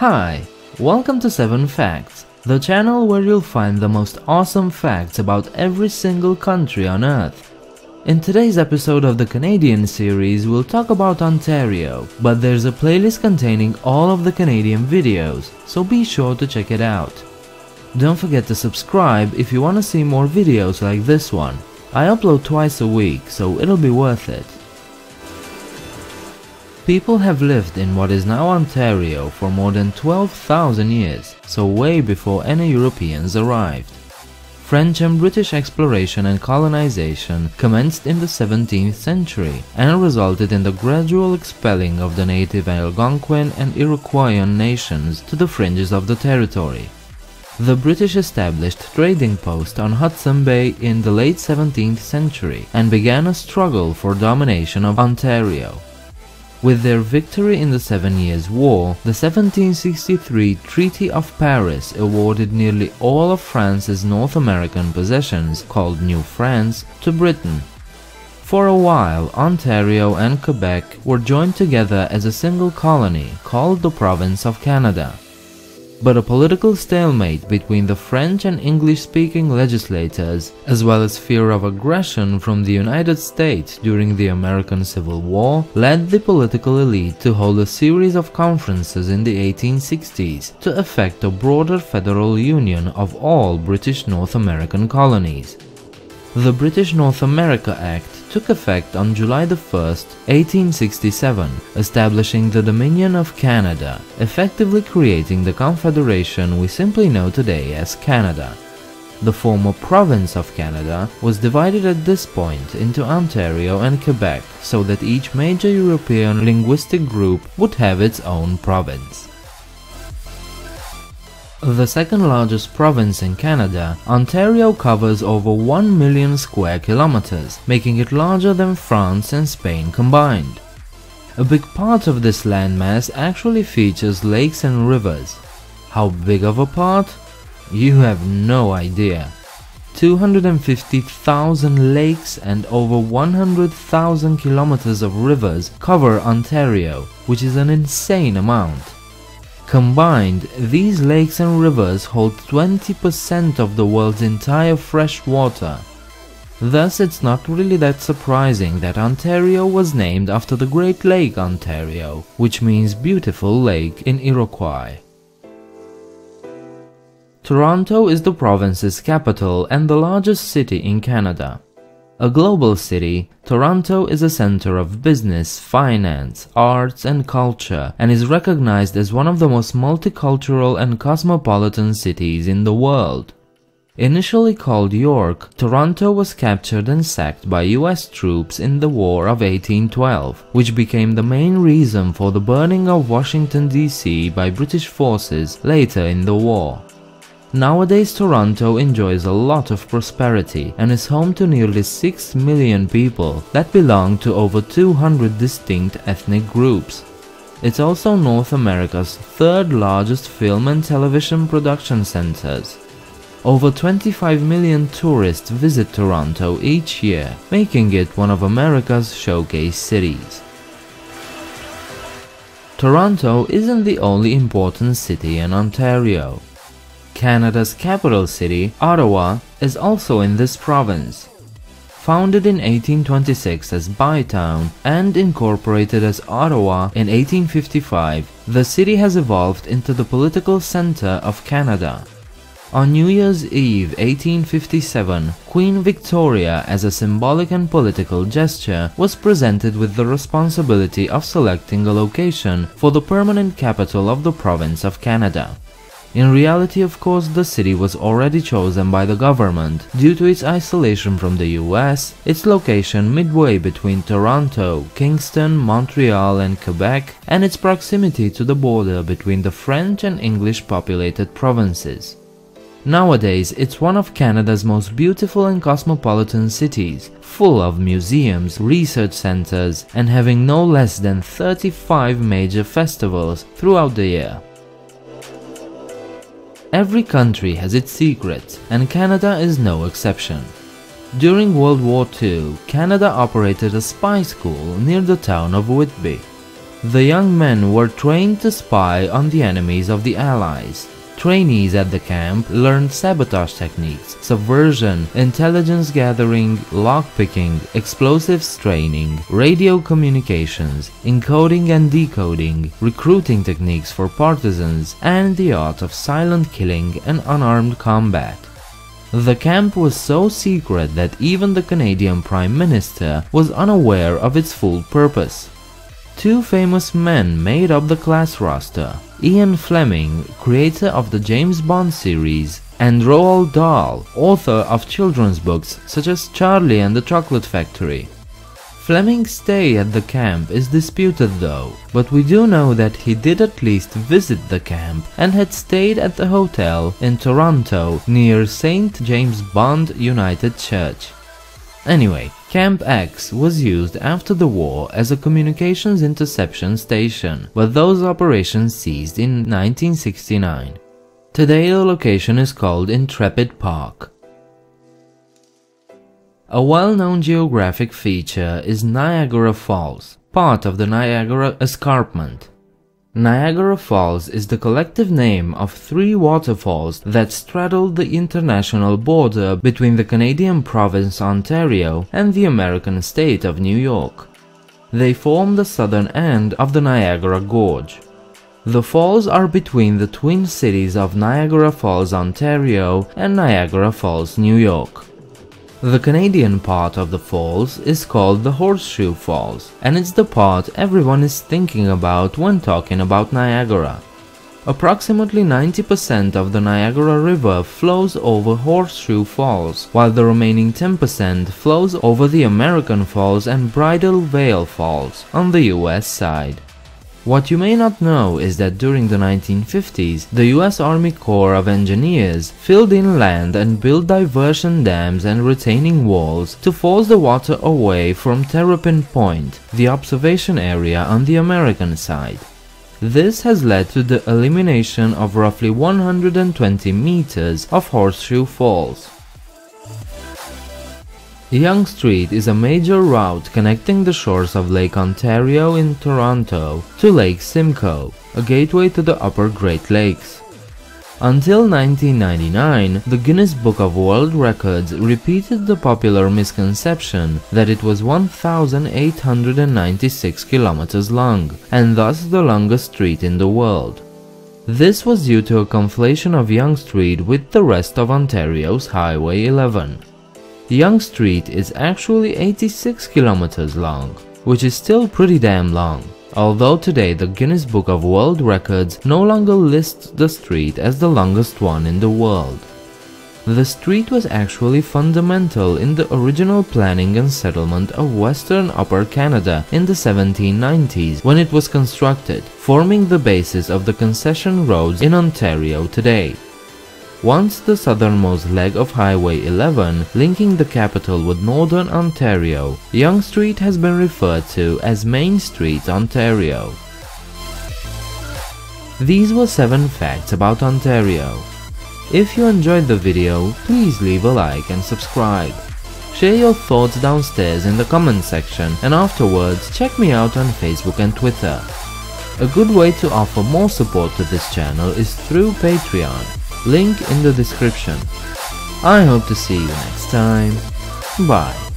Hi, welcome to 7 Facts, the channel where you'll find the most awesome facts about every single country on Earth. In today's episode of the Canadian series, we'll talk about Ontario, but there's a playlist containing all of the Canadian videos, so be sure to check it out. Don't forget to subscribe if you want to see more videos like this one. I upload twice a week, so it'll be worth it. People have lived in what is now Ontario for more than 12,000 years, so way before any Europeans arrived. French and British exploration and colonization commenced in the 17th century and resulted in the gradual expelling of the native Algonquian and Iroquoian nations to the fringes of the territory. The British established trading posts on Hudson Bay in the late 17th century and began a struggle for domination of Ontario. With their victory in the 7 Years' War, the 1763 Treaty of Paris awarded nearly all of France's North American possessions, called New France, to Britain. For a while, Ontario and Quebec were joined together as a single colony called the Province of Canada. But a political stalemate between the French and English-speaking legislators, as well as fear of aggression from the United States during the American Civil War, led the political elite to hold a series of conferences in the 1860s to effect a broader federal union of all British North American colonies. The British North America Act took effect on July 1, 1867, establishing the Dominion of Canada, effectively creating the confederation we simply know today as Canada. The former Province of Canada was divided at this point into Ontario and Quebec so that each major European linguistic group would have its own province. The second largest province in Canada, Ontario covers over 1 million square kilometers, making it larger than France and Spain combined. A big part of this landmass actually features lakes and rivers. How big of a part? You have no idea. 250,000 lakes and over 100,000 kilometers of rivers cover Ontario, which is an insane amount. Combined, these lakes and rivers hold 20% of the world's entire fresh water. Thus, it's not really that surprising that Ontario was named after the Great Lake Ontario, which means beautiful lake in Iroquois. Toronto is the province's capital and the largest city in Canada. A global city, Toronto is a center of business, finance, arts, and culture, and is recognized as one of the most multicultural and cosmopolitan cities in the world. Initially called York, Toronto was captured and sacked by US troops in the War of 1812, which became the main reason for the burning of Washington, D.C. by British forces later in the war. Nowadays, Toronto enjoys a lot of prosperity and is home to nearly 6 million people that belong to over 200 distinct ethnic groups. It's also North America's third largest film and television production centers. Over 25 million tourists visit Toronto each year, making it one of America's showcase cities. Toronto isn't the only important city in Ontario. Canada's capital city, Ottawa, is also in this province. Founded in 1826 as Bytown and incorporated as Ottawa in 1855, the city has evolved into the political center of Canada. On New Year's Eve 1857, Queen Victoria, as a symbolic and political gesture, was presented with the responsibility of selecting a location for the permanent capital of the province of Canada. In reality, of course, the city was already chosen by the government due to its isolation from the US, its location midway between Toronto, Kingston, Montreal, and Quebec, and its proximity to the border between the French and English-populated provinces. Nowadays, it's one of Canada's most beautiful and cosmopolitan cities, full of museums, research centers, and having no less than 35 major festivals throughout the year. Every country has its secrets, and Canada is no exception. During World War II, Canada operated a spy school near the town of Whitby. The young men were trained to spy on the enemies of the Allies. Trainees at the camp learned sabotage techniques, subversion, intelligence gathering, lockpicking, explosives training, radio communications, encoding and decoding, recruiting techniques for partisans, and the art of silent killing and unarmed combat. The camp was so secret that even the Canadian Prime Minister was unaware of its full purpose. Two famous men made up the class roster: Ian Fleming, creator of the James Bond series, and Roald Dahl, author of children's books such as Charlie and the Chocolate Factory. Fleming's stay at the camp is disputed though, but we do know that he did at least visit the camp and had stayed at the hotel in Toronto near St. James Bond United Church. Anyway, Camp X was used after the war as a communications interception station, but those operations ceased in 1969. Today the location is called Intrepid Park. A well-known geographic feature is Niagara Falls, part of the Niagara Escarpment. Niagara Falls is the collective name of three waterfalls that straddle the international border between the Canadian province Ontario and the American state of New York. They form the southern end of the Niagara Gorge. The falls are between the twin cities of Niagara Falls, Ontario and Niagara Falls, New York. The Canadian part of the falls is called the Horseshoe Falls, and it's the part everyone is thinking about when talking about Niagara. Approximately 90% of the Niagara River flows over Horseshoe Falls, while the remaining 10% flows over the American Falls and Bridal Veil Falls on the US side. What you may not know is that during the 1950s, the US Army Corps of Engineers filled in land and built diversion dams and retaining walls to force the water away from Terrapin Point, the observation area on the American side. This has led to the elimination of roughly 120 meters of Horseshoe Falls. Yonge Street is a major route connecting the shores of Lake Ontario in Toronto to Lake Simcoe, a gateway to the upper Great Lakes. Until 1999, the Guinness Book of World Records repeated the popular misconception that it was 1,896 kilometers long, and thus the longest street in the world. This was due to a conflation of Yonge Street with the rest of Ontario's Highway 11. Yonge Street is actually 86 kilometers long, which is still pretty damn long, although today the Guinness Book of World Records no longer lists the street as the longest one in the world. The street was actually fundamental in the original planning and settlement of Western Upper Canada in the 1790s when it was constructed, forming the basis of the concession roads in Ontario today. Once the southernmost leg of Highway 11, linking the capital with northern Ontario, Yonge Street has been referred to as Main Street, Ontario. These were 7 facts about Ontario. If you enjoyed the video, please leave a like and subscribe. Share your thoughts downstairs in the comment section, and afterwards check me out on Facebook and Twitter. A good way to offer more support to this channel is through Patreon. Link in the description. I hope to see you next time. Bye.